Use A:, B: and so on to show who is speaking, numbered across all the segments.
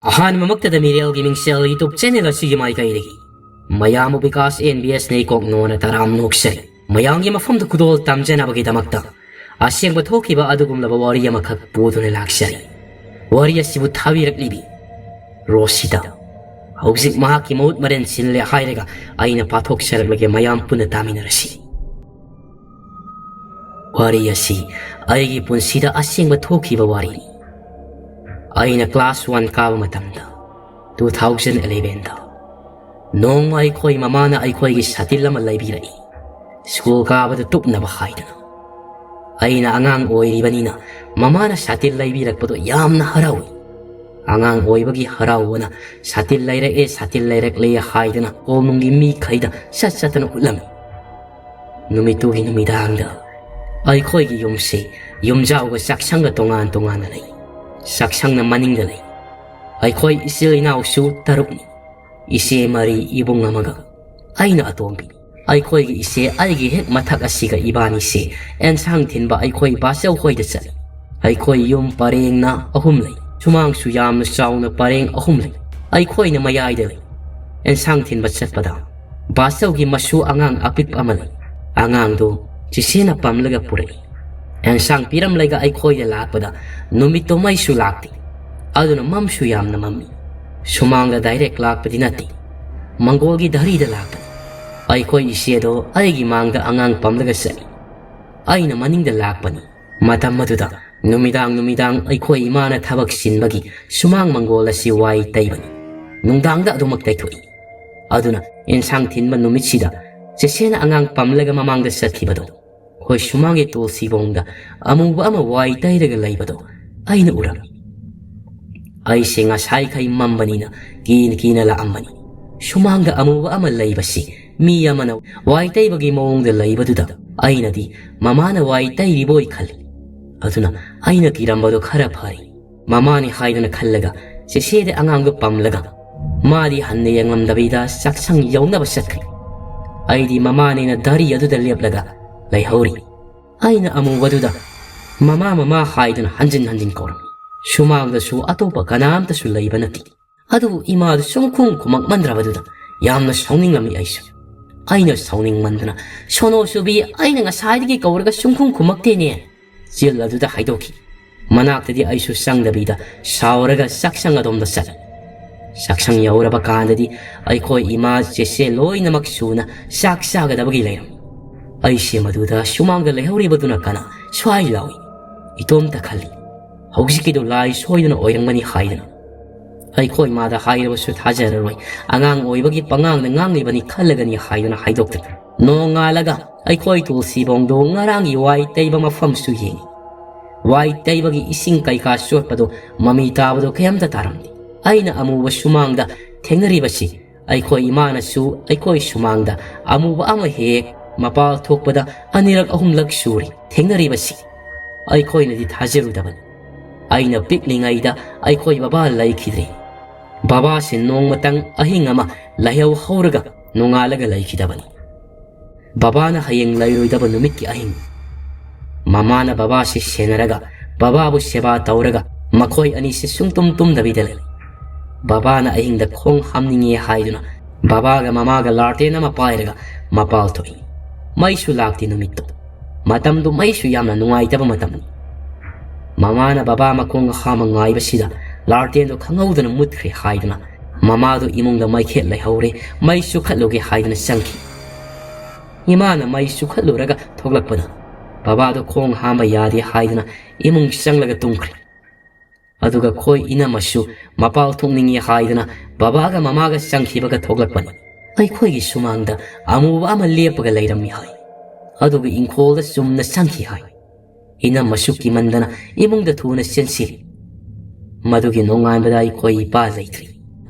A: ꯑꯍꯥꯟꯕꯃꯛꯇꯗ ꯃꯤꯔꯦꯜꯒꯤ ꯃꯤꯡꯁꯦꯜ YouTube channel ꯑꯁꯤꯒꯤ ꯃꯥꯏꯀꯩꯗꯒꯤ ꯃꯌꯥꯝꯕꯨ ꯕꯤꯀꯥꯁ NBS ꯅꯩꯀꯣꯛꯅꯣꯅ ꯇꯔꯥꯝ ꯅꯣꯛꯆꯔꯤ꯫ ꯃꯌꯥꯝꯒꯤ ꯃꯐꯝꯗ ꯈꯨꯗꯣꯜ ꯇꯝꯖꯅꯕꯒꯤꯗꯃꯛꯇ ꯑꯁꯦꯡꯕ ꯊꯣꯛꯈꯤꯕ ꯑꯗꯨꯒꯨꯝꯂꯕ ꯋꯥꯔꯤ ꯑꯃꯈꯛ ꯄꯨꯗꯨꯅ ꯂꯥꯛꯆꯔꯤ꯫ ꯋꯥꯔꯤ ꯑꯁꯤꯕꯨ ꯊꯥꯕꯤꯔꯛꯂꯤꯕꯤ ꯔꯣꯁꯤꯗ ꯍꯧꯖꯤꯛ ꯃꯍꯥꯛꯀꯤ ꯃꯍꯨꯠ ꯃꯔꯦꯟ ꯁꯤꯜꯂꯦ ꯍꯥꯏꯔꯒ ꯑꯩꯅ ꯄꯥꯊꯣꯛꯆꯔꯛꯂꯒꯦ, ꯃꯌꯥꯝ ꯄꯨꯟꯅ ꯇꯥꯃꯤꯟꯅꯔꯁꯤ꯫ ꯋꯥꯔꯤ ꯑꯁꯤ ꯑꯩꯒꯤ ꯄꯨꯟꯁꯤꯗ ꯑꯁꯦꯡꯕ ꯊꯣꯛꯈꯤꯕ ꯋꯥꯔꯤꯅꯤ꯫ ꯑꯩꯅ ꯀ꯭ꯂꯥꯁ 1 ꯀꯥꯕ ꯃꯇꯝꯗ 2011ꯗ ꯅꯣꯡꯃ ꯑꯩꯈꯣꯏ ꯃꯃꯥꯅ ꯑꯩꯈꯣꯏꯒꯤ ꯁꯥꯇꯤꯜ ꯑꯃ ꯂꯩꯕꯤꯔꯛꯏ, ꯁ꯭ꯀꯨꯜ ꯀꯥꯕꯗ ꯇꯨꯞꯅꯕ ꯍꯥꯏꯗꯨꯅ꯫ ꯑꯩꯅ ꯑꯉꯥꯡ ꯑꯣꯏꯔꯤꯕꯅꯤꯅ ꯃꯃꯥꯅ ꯁꯥꯇꯤꯜ ꯂꯩꯕꯤꯔꯛꯄꯗꯣ ꯌꯥꯝꯅ ꯍꯔꯥꯎꯏ꯫ ꯑꯉꯥꯡ ꯑꯣꯏꯕꯒꯤ ꯍꯔꯥꯎꯕꯅ ꯁꯥꯇꯤꯜ ꯂꯩꯔꯛꯑꯦ ꯁꯥꯇꯤꯜ ꯂꯩꯔꯛꯂꯦ ꯍꯥꯏꯗꯨꯅ ꯀꯣꯅꯨꯡꯒꯤ ꯃꯤꯈꯩꯗ ꯆꯠꯇꯅ ꯎꯠꯂꯝꯃꯤ꯫ ꯅꯨꯃꯤꯠꯇꯨꯒꯤ ꯅꯨꯃꯤꯗꯥꯡꯗ ꯑꯩꯈꯣꯏꯒꯤ ꯌꯨꯝꯁꯦ ꯌꯨꯝꯖꯥꯎꯒ ꯆꯥꯛꯁꯪꯒ ꯇꯣꯉꯥꯟ ꯇꯣꯉꯥꯟꯅ ꯂꯩ꯫ ꯆꯥꯛꯁꯪꯅ ꯃꯅꯤꯡꯗ ꯂꯩ꯫ ꯑꯩꯈꯣꯏ ꯏꯆꯤꯜ ꯏꯅꯥꯎꯁꯨ 3ꯅꯤ꯫ ꯏꯆꯦ 4, ꯏꯕꯨꯡ ꯑꯃꯒ ꯑꯩꯅ ꯑꯇꯣꯝꯕꯤꯅꯤ꯫ ꯑꯩꯈꯣꯏꯒꯤ ꯏꯆꯦ ꯑꯩꯒꯤ ꯍꯦꯛ ꯃꯊꯛ ꯑꯁꯤꯒꯏꯕꯥꯅꯤꯁꯦ ꯑꯦꯟꯁꯥꯡ ꯊꯤꯟꯕ ꯑꯩꯈꯣꯏ ꯕꯥꯆꯧ ꯍꯣꯏꯗ ꯆꯠꯂꯤ꯫ ꯑꯩꯈꯣꯏ ꯌꯨꯝ ꯄꯔꯦꯡꯅ 3 ꯂꯩ꯫ ꯁꯨꯃꯥꯡꯁꯨ ꯌꯥꯝꯅ ꯆꯥꯎꯅ ꯄꯔꯦꯡ 3 ꯂꯩ꯫ ꯑꯩꯈꯣꯏꯅ ꯃꯌꯥꯏꯗ ꯂꯩ꯫ ꯑꯦꯟꯁꯥꯡ ꯊꯤꯟꯕ ꯆꯠꯄꯗ ꯕꯥꯆꯧꯒꯤ ꯃꯁꯨ ꯑꯉꯥꯡ ꯑꯄꯤꯛꯄ ꯑꯃ ꯂꯩ꯫ ꯑꯉꯥꯡꯗꯣ ꯆꯤꯆꯦꯅ ꯄꯝꯂꯒ ꯄꯨꯔꯛꯏ꯫ ꯑꯦꯟꯁꯥꯡ ꯄꯤꯔꯝꯂꯒ ꯑꯩꯈꯣꯏꯗ ꯂꯥꯛꯄꯗ ꯅꯨꯃꯤꯠꯇꯣ ꯃꯩꯁꯨ ꯂꯥꯛꯇꯦ, ꯑꯗꯨꯅ ꯃꯝꯁꯨ ꯌꯥꯝꯅ ꯃꯝꯃꯤ꯫ ꯁꯨꯃꯥꯡꯗ ꯗꯥꯏꯔꯦꯛ ꯂꯥꯛꯄꯗꯤ ꯅꯠꯇꯦ, ꯃꯪꯒꯣꯜꯒꯤ ꯙꯔꯤꯗ ꯂꯥꯛꯄꯅꯤ꯫ ꯑꯩꯈꯣꯏ ꯏꯆꯦꯗꯣ ꯑꯩꯒꯤ ꯃꯥꯡꯗ ꯑꯉꯥꯡ ꯄꯝꯂꯒ ꯆꯠꯂꯤ, ꯑꯩꯅ ꯃꯅꯤꯡꯗ ꯂꯥꯛꯄꯅꯤ꯫ ꯃꯇꯝ ꯑꯗꯨꯗ ꯅꯨꯃꯤꯗꯥꯡ ꯑꯩꯈꯣꯏ ꯏꯃꯥꯅ ꯊꯕꯛ ꯆꯤꯟꯕꯒꯤ ꯁꯨꯃꯥꯡ ꯃꯪꯒꯣꯜ ꯑꯁꯤ ꯋꯥꯏ ꯇꯩꯕꯅꯤ꯫ ꯅꯨꯡꯗꯥꯡꯗ ꯑꯗꯨꯃꯛ ꯇꯩꯊꯣꯛꯏ꯫ ꯑꯗꯨꯅ ꯑꯦꯟꯁꯥꯡ ꯊꯤꯟꯕ ꯅꯨꯃꯤꯠꯁꯤꯗ ꯆꯦꯆꯦꯅ ꯑꯉꯥꯡ ꯄꯝꯂꯒ ꯃꯃꯥꯡꯗ ꯆꯠꯈꯤꯕꯗꯣ, ꯑꯩꯈꯣꯏ ꯁꯨꯃꯥꯡꯒꯤ ꯇꯨꯜꯁꯤꯕꯣꯡꯗ ꯑꯃꯨꯕ ꯑꯃ ꯋꯥꯏ ꯇꯩꯔꯒ ꯂꯩꯕꯗꯣ ꯑꯩꯅ ꯎꯔꯝꯃꯤ꯫ ꯑꯩꯁꯦ ꯉꯁꯥꯏꯈꯩ ꯃꯝꯕꯅꯤꯅ ꯀꯤꯅ ꯂꯥꯛꯑꯝꯕꯅꯤ꯫ ꯁꯨꯃꯥꯡꯗ ꯑꯃꯨꯕ ꯑꯃ ꯂꯩꯕꯁꯤ ꯃꯤ ꯑꯃꯅ ꯋꯥꯏ ꯇꯩꯕꯒꯤ ꯃꯑꯣꯡꯗ ꯂꯩꯕꯗꯨꯗ ꯑꯩꯅꯗꯤ ꯃꯃꯥꯅ ꯋꯥꯏ ꯇꯩꯔꯤꯕꯣꯏ ꯈꯜꯂꯤ꯫ ꯑꯗꯨꯅ ꯑꯩꯅ ꯀꯤꯔꯝꯕꯗꯣ ꯈꯔ ꯐꯔꯤ꯫ ꯃꯃꯥꯅꯤ ꯍꯥꯏꯗꯨꯅ ꯈꯜꯂꯒ ꯆꯦꯆꯦꯗ ꯑꯉꯥꯡꯗꯣ ꯄꯝꯂꯒ ꯃꯥꯗꯤ ꯍꯟꯅ ꯌꯦꯡꯂꯝꯗꯕꯤꯗ ꯆꯥꯛꯁꯪ ꯌꯧꯅꯕ ꯆꯠꯈ꯭ꯔꯤ꯫ ꯑꯩꯗꯤ ꯃꯃꯥꯅꯦꯅ ꯙꯔꯤ ꯑꯗꯨꯗ ꯂꯦꯞꯂꯒ ꯂꯩꯍꯧꯔꯤ꯫ ꯑꯩꯅ ꯑꯃꯨꯕꯗꯨꯗ ꯃꯃꯥ ꯍꯥꯏꯗꯨꯅ ꯍꯟꯖꯤꯟ ꯀꯧꯔꯝꯃꯤ꯫ ꯁꯨꯃꯥꯡꯗꯁꯨ ꯑꯇꯣꯞꯄ ꯀꯅꯥꯝꯇꯁꯨ ꯂꯩꯕ ꯅꯠꯇꯦ꯫ ꯑꯗꯨꯕꯨ ꯏꯃꯥꯗꯨ ꯁꯨꯡꯈꯨꯝ ꯈꯨꯝꯃꯛꯃꯟꯗ꯭ꯔꯕꯗꯨꯗ ꯌꯥꯝꯅ ꯁꯥꯎꯅꯤꯡꯂꯝꯃꯤ ꯑꯩꯁꯨ꯫ ꯑꯩꯅ ꯁꯥꯎꯅꯤꯡꯃꯟꯗꯅ "ꯁꯣꯅꯣ ꯆꯨꯕꯤ, ꯑꯩꯅ ꯉꯁꯥꯏꯗꯒꯤ ꯀꯧꯔꯒ ꯁꯨꯡꯈꯨꯝ ꯈꯨꯝꯃꯛꯇꯦꯅꯦ" ꯆꯤꯜ ꯑꯗꯨꯗ ꯍꯥꯏꯗꯣꯛꯈꯤ꯫ ꯃꯅꯥꯛꯇꯗꯤ ꯑꯩꯁꯨ ꯆꯪꯗꯕꯤꯗ ꯁꯥꯎꯔꯒ ꯆꯥꯛꯁꯪ ꯑꯗꯣꯝꯗ ꯆꯠꯂꯤ꯫ ꯆꯥꯛꯁꯪ ꯌꯧꯔꯕ ꯀꯥꯟꯗꯗꯤ ꯑꯩꯈꯣꯏ ꯏꯃꯥ ꯆꯦꯆꯦ ꯂꯣꯏꯅꯃꯛ ꯁꯨꯅ ꯆꯥꯛ ꯆꯥꯒꯗꯕꯒꯤ ꯂꯩꯔꯝꯃꯤ꯫ ꯑꯩꯁꯦ ꯃꯗꯨꯗ ꯁꯨꯃꯥꯡꯗ ꯂꯩꯍꯧꯔꯤꯕꯗꯨꯅ ꯀꯅꯥ ꯁ꯭ꯋꯥꯏ ꯂꯥꯎꯏ꯫ ꯏꯇꯣꯝꯇ ꯈꯜꯂꯤ, ꯍꯧꯖꯤꯛꯀꯤꯗꯣ ꯂꯥꯏ ꯁꯣꯏꯗꯅ ꯑꯣꯏꯔꯝꯒꯅꯤ ꯍꯥꯏꯗꯅ꯫ ꯑꯩꯈꯣꯏ ꯏꯃꯥꯗ ꯍꯥꯏꯔꯕꯁꯨ ꯊꯥꯖꯔꯔꯣꯏ, ꯑꯉꯥꯡ ꯑꯣꯏꯕꯒꯤ ꯄꯉꯥꯡꯗ ꯉꯥꯡꯂꯤꯕꯅꯤ ꯈꯜꯂꯒꯅꯤ ꯍꯥꯏꯗꯨꯅ ꯍꯥꯏꯗꯣꯛꯇ꯭ꯔꯦ꯫ ꯅꯣꯡꯉꯥꯜꯂꯒ ꯑꯩꯈꯣꯏ ꯇꯨꯜꯁꯤꯕꯣꯡꯗꯣ ꯉꯔꯥꯡꯒꯤ ꯋꯥꯏ ꯇꯩꯕ ꯃꯐꯝꯁꯨ ꯌꯦꯡꯉꯤ꯫ ꯋꯥꯏ ꯇꯩꯕꯒꯤ ꯏꯁꯤꯡ ꯀꯩꯀꯥ ꯆꯣꯠꯄꯗꯣ ꯃꯃꯤ ꯇꯥꯕꯗꯣ ꯀꯩꯝꯇ ꯇꯥꯔꯝꯗꯦ꯫ ꯑꯩꯅ ꯑꯃꯨꯕ ꯁꯨꯃꯥꯡꯗ ꯊꯦꯡꯅꯔꯤꯕꯁꯤ ꯑꯩꯈꯣই ꯏꯃꯥꯅꯁꯨ ꯑꯩꯈꯣই ꯁꯨꯃꯥꯡꯗ ꯑꯃꯨꯕ ꯑꯃ ꯍꯦꯛ ꯃꯄꯥꯜ ꯊꯣꯛꯄꯗ 2-3ꯂꯛ ꯁꯨꯔꯤ ꯊꯦꯡꯅꯔꯤꯕꯁꯤ꯫ ꯑꯩꯈꯣꯏꯅꯗꯤ ꯊꯥꯖꯔꯨꯗꯕꯅꯤ꯫ ꯑꯩꯅ ꯄꯤꯛꯂꯤꯉꯩꯗ ꯑꯩꯈꯣই ꯕꯕꯥ ꯂꯩꯈꯤꯗ꯭ꯔꯦ꯫ ꯕꯕꯥꯁꯤ ꯅꯣꯡꯃꯇꯪ ꯑꯍꯤꯡ ꯑꯃ ꯂꯥꯏꯍꯧ ꯍꯧꯔꯒ ꯅꯣꯡꯉꯥꯜꯂꯒ ꯂꯩꯈꯤꯗꯕꯅꯤ꯫ ꯕꯕꯥꯅ ꯍꯌꯦꯡ ꯂꯩꯔꯣꯏꯗꯕ ꯅꯨꯃꯤꯠꯀꯤ ꯑꯍꯤꯡ꯫ ꯃꯃꯥꯅ ꯕꯕꯥꯁꯤ ꯁꯦꯟꯅꯔꯒ ꯕꯕꯥꯕꯨ ꯁꯦꯕꯥ ꯇꯧꯔꯒ ꯃꯈꯣꯏ ꯑꯅꯤꯁꯤ ꯁꯨꯡꯇꯨꯝ ꯇꯨꯝꯗꯕꯤꯗ ꯂꯩ꯫ ꯕꯕꯥꯅ ꯑꯍꯤꯡꯗ ꯈꯣꯡ ꯍꯥꯝꯅꯤꯡꯉꯦ ꯍꯥꯏꯗꯨꯅ ꯕꯕꯥꯒ ꯃꯃꯥꯒ ꯂꯥꯔꯇꯦꯟ ꯑꯃ ꯄꯥꯏꯔꯒ ꯃꯄꯥꯜ ꯊꯣꯛꯏ꯫ ꯃꯩꯁꯨ ꯂꯥꯛꯇꯦ ꯅꯨꯃꯤꯠꯇꯣ꯫ ꯃꯇꯝꯗꯨ ꯃꯩꯁꯨ ꯌꯥꯝꯅ ꯅꯨꯡꯉꯥꯏꯇꯕ ꯃꯇꯝꯅꯤ꯫ ꯃꯃꯥꯅ ꯕꯕꯥ ꯃꯈꯣꯡ ꯍꯥꯝꯃ ꯉꯥꯏꯕꯁꯤꯗ ꯂꯥꯔꯇꯦꯟꯗꯣ ꯈꯪꯍꯧꯗꯅ ꯃꯨꯠꯈ꯭ꯔꯦ ꯍꯥꯏꯗꯨꯅ ꯃꯃꯥꯗꯣ ꯏꯃꯨꯡꯗ ꯃꯩꯈꯦꯠ ꯂꯩꯍꯧꯔꯦ, ꯃꯩ ꯆꯨꯈꯠꯂꯨꯒꯦ ꯍꯥꯏꯗꯨꯅ ꯆꯪꯈꯤ꯫ ꯏꯃꯥꯅ ꯃꯩ ꯆꯨꯈꯠꯂꯨꯔꯒ ꯊꯣꯛꯂꯛꯄꯗ ꯕꯕꯥꯗꯣ ꯈꯣꯡ ꯍꯥꯝꯕ ꯌꯥꯗꯦ ꯍꯥꯏꯗꯨꯅ ꯏꯃꯨꯡ ꯆꯪꯂꯒ ꯇꯨꯝꯈ꯭ꯔꯦ꯫ ꯑꯗꯨꯒ ꯈꯣꯏ ꯏꯅꯝꯃꯁꯨ ꯃꯄꯥꯜ ꯊꯣꯛꯅꯤꯡꯉꯦ ꯍꯥꯏꯗꯨꯅ ꯕꯕꯥꯒ ꯃꯃꯥꯒ ꯆꯪꯈꯤꯕꯒ ꯊꯣꯛꯂꯛꯄꯅꯤ꯫ ꯑꯩꯈꯣꯏꯒꯤ ꯁꯨꯃꯥꯡꯗ ꯑꯃꯨꯕ ꯑꯃ ꯂꯦꯞꯄꯒ ꯂꯩꯔꯝꯃꯤ ꯍꯥꯏ꯫ ꯑꯗꯨꯒ ꯏꯪꯈꯣꯜꯗ ꯆꯨꯝꯅ ꯆꯪꯈꯤ ꯍꯥꯏ꯫ ꯏꯅꯝꯃꯁꯨ ꯀꯤꯃꯟꯗꯅ ꯏꯃꯨꯡꯗ ꯊꯨꯅ ꯆꯦꯟꯁꯤꯜꯂꯤ꯫ ꯃꯗꯨꯒꯤ ꯅꯣꯡꯉꯥꯟꯕꯗ ꯑꯩꯈꯣꯏ ꯏꯄꯥ ꯂꯩꯇ꯭ꯔꯤ꯫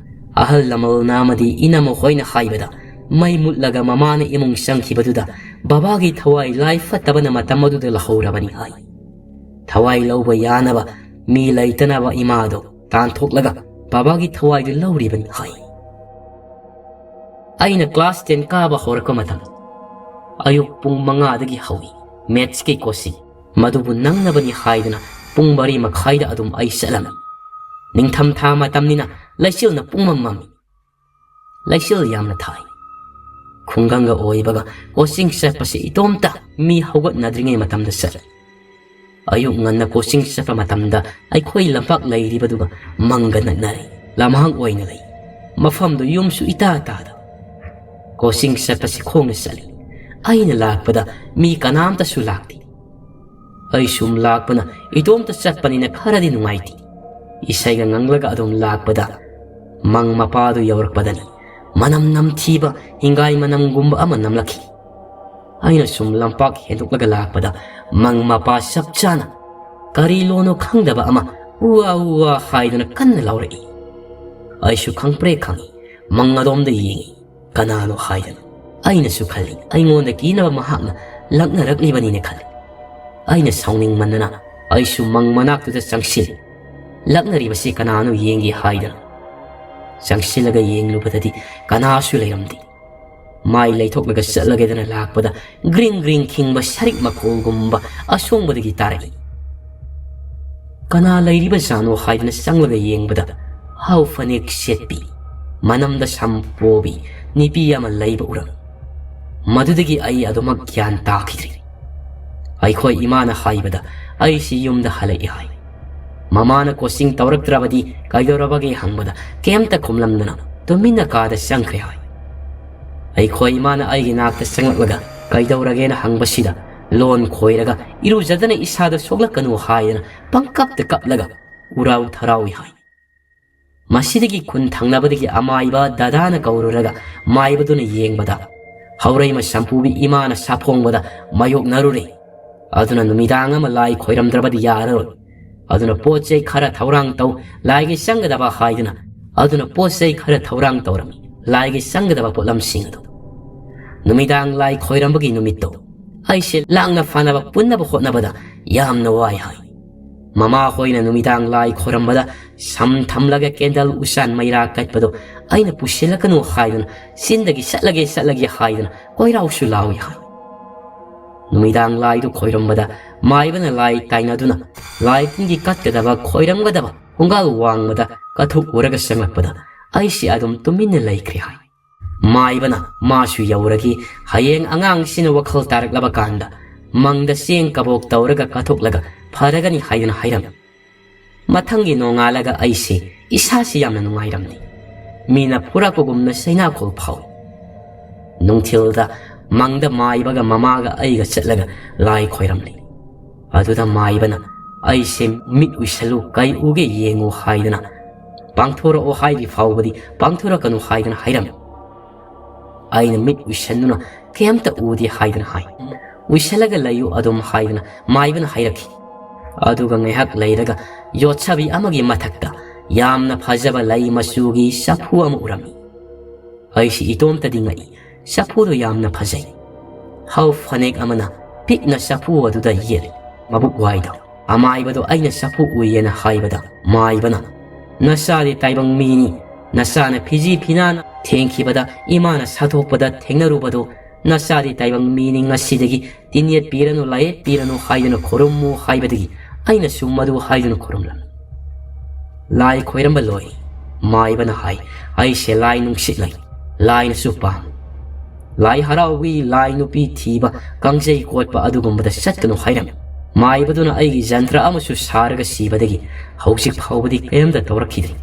A: ꯑꯍꯜ ꯂꯃꯟꯅ ꯑꯃꯗꯤ ꯏꯅꯝꯃ ꯍꯣꯏꯅ ꯍꯥꯏꯕꯗ ꯃꯩ ꯃꯨꯠꯂꯒ ꯃꯃꯥꯅ ꯏꯃꯨꯡ ꯆꯪꯈꯤꯕꯗꯨꯗ ꯕꯕꯥꯒꯤ ꯊꯋꯥꯏ ꯂꯥꯏ ꯐꯠꯇꯕꯅ ꯃꯇꯝ ꯑꯗꯨꯗ ꯂꯧꯍꯧꯔꯕꯅꯤ ꯍꯥꯏ꯫ ꯊꯋꯥꯏ ꯂꯧꯕ ꯌꯥꯅꯕ ꯃꯤ ꯂꯩꯇꯅꯕ ꯏꯃꯥꯗꯣ ꯇꯥꯟꯊꯣꯛꯂꯒ ꯕꯕꯥꯒꯤ ꯊꯋꯥꯏꯗꯨ ꯂꯧꯔꯤꯕꯅꯤ ꯍꯥꯏ꯫ ꯑꯩꯅ ꯀ꯭ꯂꯥꯁ 10 ꯀꯥꯕ ꯍꯧꯔꯛꯄ ꯃꯇꯝ, ꯑꯌꯨꯛ ꯄꯨꯡ 5ꯗꯒꯤ ꯍꯧꯏ ꯃꯦꯠꯁꯀꯤ ꯀꯣꯆꯤꯡ꯫ ꯃꯗꯨꯕꯨ ꯅꯪꯅꯕꯅꯤ ꯍꯥꯏꯗꯨꯅ ꯄꯨꯡ 4:30ꯗ ꯑꯗꯨꯝ ꯑꯩ ꯆꯠꯂꯝꯃꯤ꯫ Ningtham tha matamnina laisilna pungmam mami. Laisil yamna thai. Khunganga oibaga coaching chapasi itomta mi haugatnadringai matamda sat. Ayuk nganna coaching chapa matamda aikhoi lampak leiribaduga manganaknari. Lamhang oina lei. Mafamdo yumsu ita tada. Coaching chapasi khongna sali. Aina lakpada mi kanamta su lakti. Ay sum lakpana itomta chappanina kharadi nungaiti. Isaiga nganglaga adom lakpada mang mapadu yawrakpadani. Manam namthiba hingai manam gumba ama namlaki. Aina sum lampak henduklaga lakpada mang mapa sapchana kari lono khangdaba ama uwa haidana kanna laurei. Aishu khangpre khangi mang adomda yengi kanano haidana. Aina su khali aingonda kinaba mahakna lakna raklibanine khali. Aina sauning manana aishu mang manaktuda changsil lakna ribasi kanano yengi haidana. Changsilaga yenglubadadi kanasu layramdi. Mai laythoklaga chatlagedana lakpada green khingba sarik makolgumba asongbadagi tarai. Kana layriba jano haidana changlaga yengbada hau fanek setpi manamda sampobi nipi ama layba uram. Madudagi ai adumak gyan takhidri. Aikhoi imana haibada aisi yumda halai hai. Mamana coaching tawraktrabadi kaidorabagi hangbada kemta khumlamdana tumina kada sangkhre hai. Aikhoi imana aigi nakta sanglaga kaidoragena hangbasida lon khoiraga irujadana isada soglakanu haina pangkapta kaplaga urau tharawi hai. Masidagi kun thangnabadagi amaiba dadana kaururaga maibaduna yengbada haurai sampubi imana saphongbada mayok narure. Aduna numidang ama lai khoiramdrabadi yararoi. Aduna pochei khara thaurang tau laigi sangadaba haiduna. Aduna pochei khara thaurang taurami laigi sangadaba potlam singadu. Numidang lai khoirambagi numitto. Aise langna fanaba punnaba hotnabada yamna wai hai. Mama khoina numidang lai khoirambada sam thamlaga kendal usan maira katpado aina pusilakanu haiduna sindagi satlage haiduna koirau su lawi hai. Numidang lai du khoirambada maibana lai tainaduna lai tingi katkadaba khoiramgadaba hungal wangmada kathuk uraga sanglapada aisi adum tuminna laikri hai. Maibana masu yauragi hayeng angang sina wakhal taraklaba kanda mangda seng kabok tauraga kathuklaga pharagani haidana hairam. Mathangi nongalaga aisi isasi yamna nungairamni. Mina purakogumna saina khol phau. Nungthilda mangda maibaga mamaga aiga chatlaga lai khoiramli. Aduda maibana aise mit uisalu kai uge yengu haidana pangthora o haidi phawbadi pangthora kanu haidana hairam. Aina mit uisanuna kemta udi haidana hai. Uisalaga layu adum haidana maibana hairaki. Aduga ngehak lairaga yochabi amagi mathakta yamna phajaba lai masugi saphu ama urami. Aisi itomta dingai saphu do yamna phajai. Hau fanek amana pikna saphu aduda yel. Mabuk waida amaibado aina sapu uyena haibada maibana nasari taibang mini nasana piji pinana thankibada imana sathokpada thengnarubado nasari taibang mini ngasidagi tinyet piranu lae piranu haidana khorummu haibadagi aina summadu haidana khorumlam lai khoiramba loi maibana hai ai se lai nungsit lai na supa lai harawi lai nupi thiba kangjei kotpa adugumbada satkanu hairam. Maibaduna aigi jantra amasu saraga sibadagi hausik phawbadi kayamda tawrakhidri.